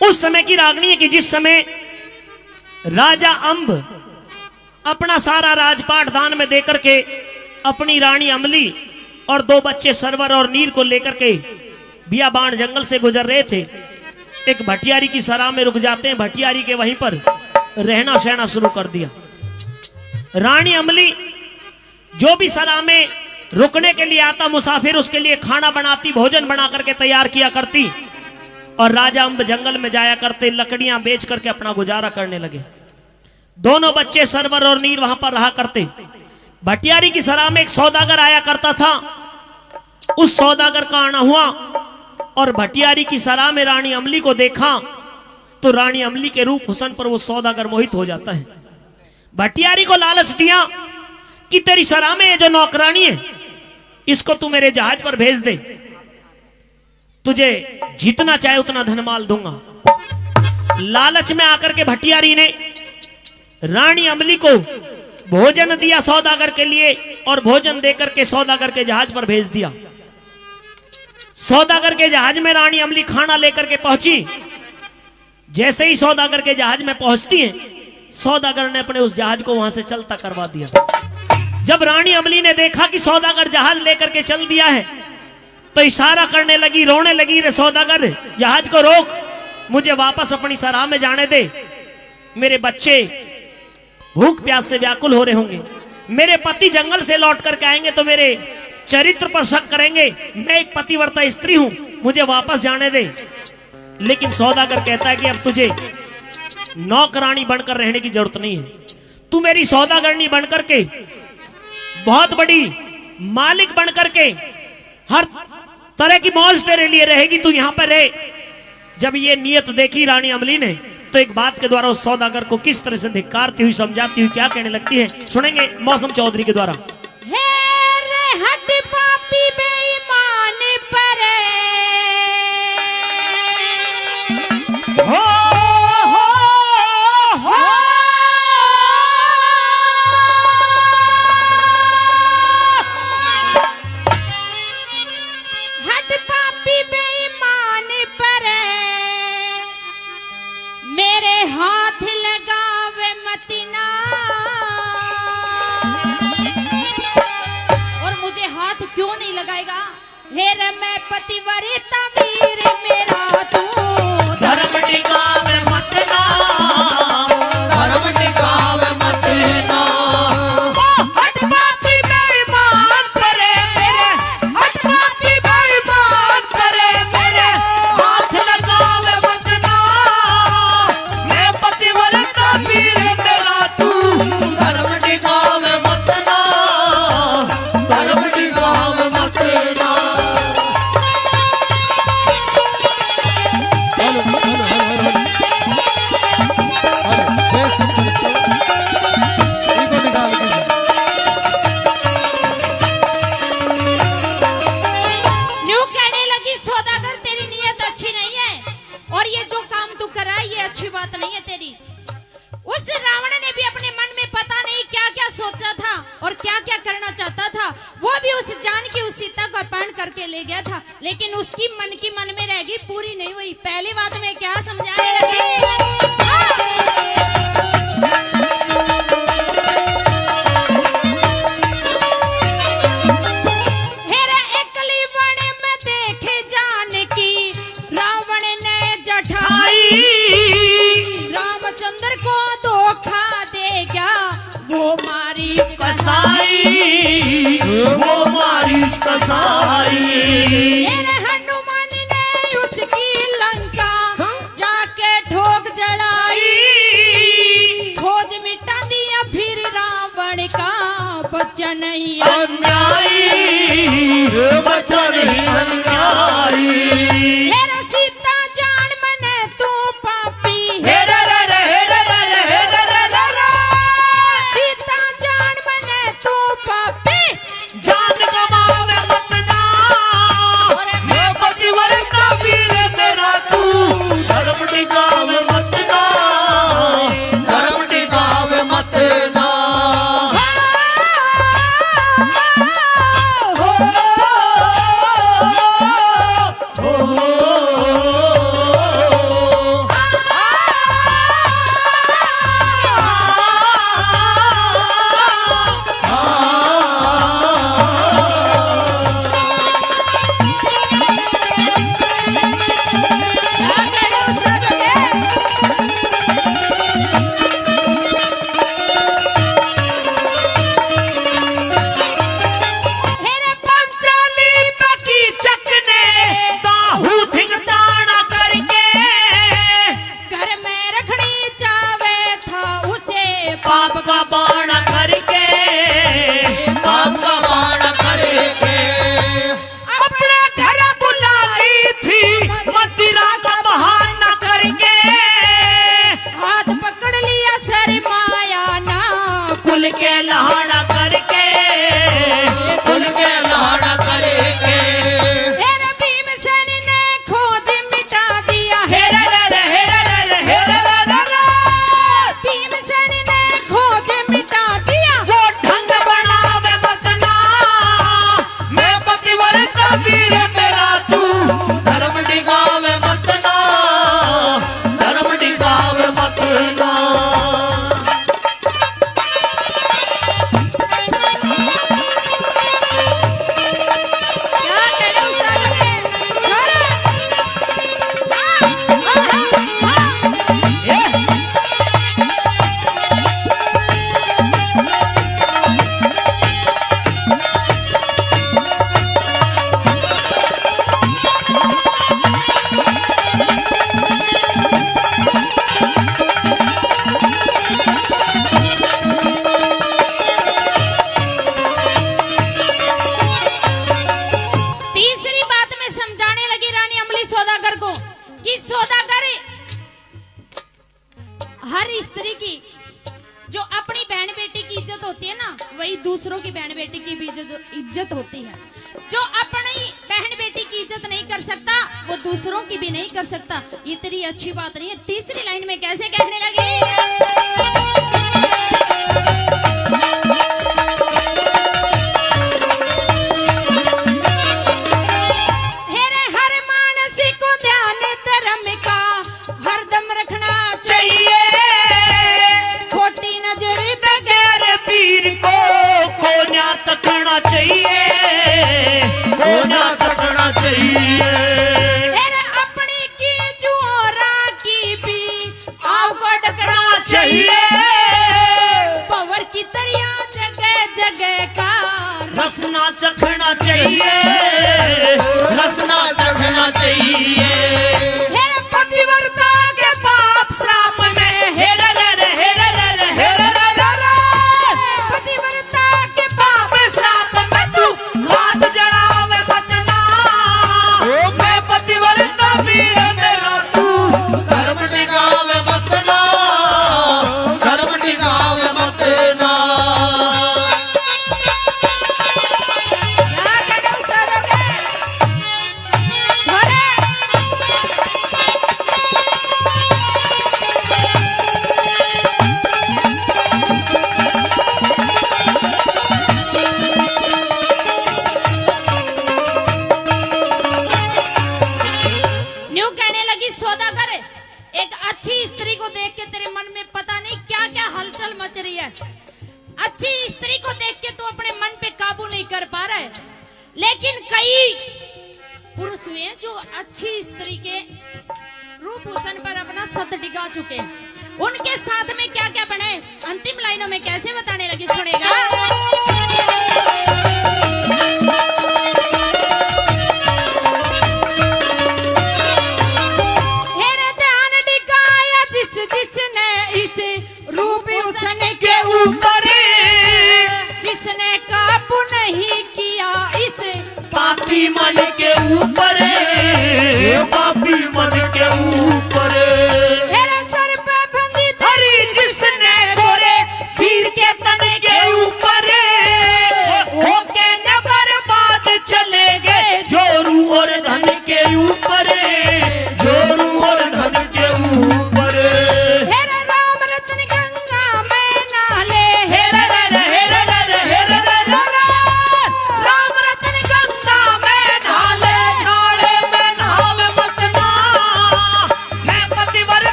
उस समय की रागनी है कि जिस समय राजा अंब अपना सारा राजपाट दान में देकर के अपनी रानी अमली और 2 बच्चे सरवर और नीर को लेकर के बियाबान जंगल से गुजर रहे थे। एक भटियारी की सराह में रुक जाते हैं। भटियारी के वहीं पर रहना सहना शुरू कर दिया। रानी अमली जो भी सराह में रुकने के लिए आता मुसाफिर उसके लिए खाना बनाती, भोजन बना करके तैयार किया करती और राजा अंब जंगल में जाया करते, लकड़ियां बेच करके अपना गुजारा करने लगे। दोनों बच्चे सरवर और नीर वहां पर रहा करते। भटियारी की सराह में एक सौदागर आया करता था। उस सौदागर का आना हुआ और भटियारी की सराह में रानी अमली को देखा तो रानी अमली के रूप हुस्न पर वो सौदागर मोहित हो जाता है। भटियारी को लालच दिया कि तेरी सराह में ये जो नौकरानी है इसको तू मेरे जहाज पर भेज दे, तुझे जितना चाहे उतना धनमाल दूंगा। लालच में आकर के भटियारी ने रानी अमली को भोजन दिया सौदागर के लिए और भोजन देकर के सौदागर के जहाज पर भेज दिया। सौदागर के जहाज में रानी अमली खाना लेकर के पहुंची। जैसे ही सौदागर के जहाज में पहुंचती है, सौदागर ने अपने उस जहाज को वहां से चलता करवा दिया। जब रानी अमली ने देखा कि सौदागर जहाज लेकर के चल दिया है तो इशारा करने लगी, रोने लगी, रे सौदागर जहाज को रोक, मुझे वापस अपनी सराह में जाने दे। मेरे बच्चे भूख प्यास से व्याकुल हो रहे होंगे, मेरे पति जंगल से लौट करके आएंगे तो मेरे चरित्र पर शक करेंगे। मैं एक पतिव्रता स्त्री हूं, मुझे वापस जाने दे। लेकिन सौदागर कहता है कि अब तुझे नौकरानी बनकर रहने की जरूरत नहीं है, तू मेरी सौदागरनी बनकर के, बहुत बड़ी मालिक बनकर के, हर तरह की मौज तेरे लिए रहेगी, तू यहां पर रहे। जब ये नियत देखी रानी अमली ने तो एक बात के द्वारा उस सौदागर को किस तरह से धिक्कारती हुई, समझाती हुई क्या कहने लगती है, सुनेंगे मौसम चौधरी के द्वारा। हट पापी बेईमान परे हो हट पापी बेईमान परे मेरे हाथ लगावे मतना। हाथ क्यों नहीं लगाएगा? हेर मैं पतिव्रता वीर मेरा तू धर्म टिकावे मत ना, धर्म टिकावे मत ना। हट पापी बेईमान परे मेरे, हट पापी बेईमान परे मेरे हाथ लगावे मत ना, मैं पतिव्रता वीर मेरा तू धर्म टिकावे मत ना, धर्म टिकावे मत ना। और क्या क्या करना चाहता था, वो भी उस जान की उस सीता को अपहरण करके ले गया था, लेकिन उसकी मन की मन में रहेगी, पूरी नहीं हुई। पहली बात में क्या समझाने लगी, एकली बने में देखे जान की रावण ने जठाई, रामचंद्र को धोखा दे गया वो मारी कसाई, वो मारी कसाई। हनुमान ने उसकी लंका जाके ठोक जड़ाई, खोज मिटा दिया फिर रावण का बच्चा नहीं अन्यायी, बच्चा नहीं अन्यायी। सीता जान मने तू पापी, सीता जान मने तू पापी, जान कमावे मत ना, मैं पतिव्रता वीर मेरा तू धर्म टिकावे मत ना, धर्म टिकावे मत ना। हर स्त्री की जो अपनी बहन बेटी की इज्जत होती है ना, वही दूसरों की बहन बेटी की भी इज्जत होती है। जो अपनी बहन बेटी की इज्जत नहीं कर सकता, वो दूसरों की भी नहीं कर सकता। ये तेरी अच्छी बात नहीं है। तीसरी लाइन में कैसे कहने लगी, हर मानसी को ध्यान धर्म का हरदम रखना चाहिए। खोटी नजर बगैर पीर को कोना तकना चाहिए, कोना तकना चाहिए। अपनी की जुआरा की भी आवड़ना चाहिए। पवर की तरिया जगह जगह का रसना चखना चाहिए, रसना चखना चाहिए। पतिव्रता के पाप श्राप में हेर पतिव्रता के पाप श्राप में तू हाथ जड़ावे मत ना। ओ मैं पतिव्रता वीर मेरा तू धर्म टिकावे मत ना, धर्म टिकावे मत ना। सौदागर, एक अच्छी स्त्री को देख के तेरे मन में पता नहीं क्या क्या हलचल मच रही है। अच्छी स्त्री को देख के तू अपने मन पे काबू नहीं कर पा रहा है। लेकिन कई पुरुष हुए हैं जो अच्छी स्त्री के रूप हुसन पर अपना सत डिगा चुके हैं। उनके साथ में क्या क्या बने, अंतिम लाइनों में कैसे बताने लगी, सुनेगा।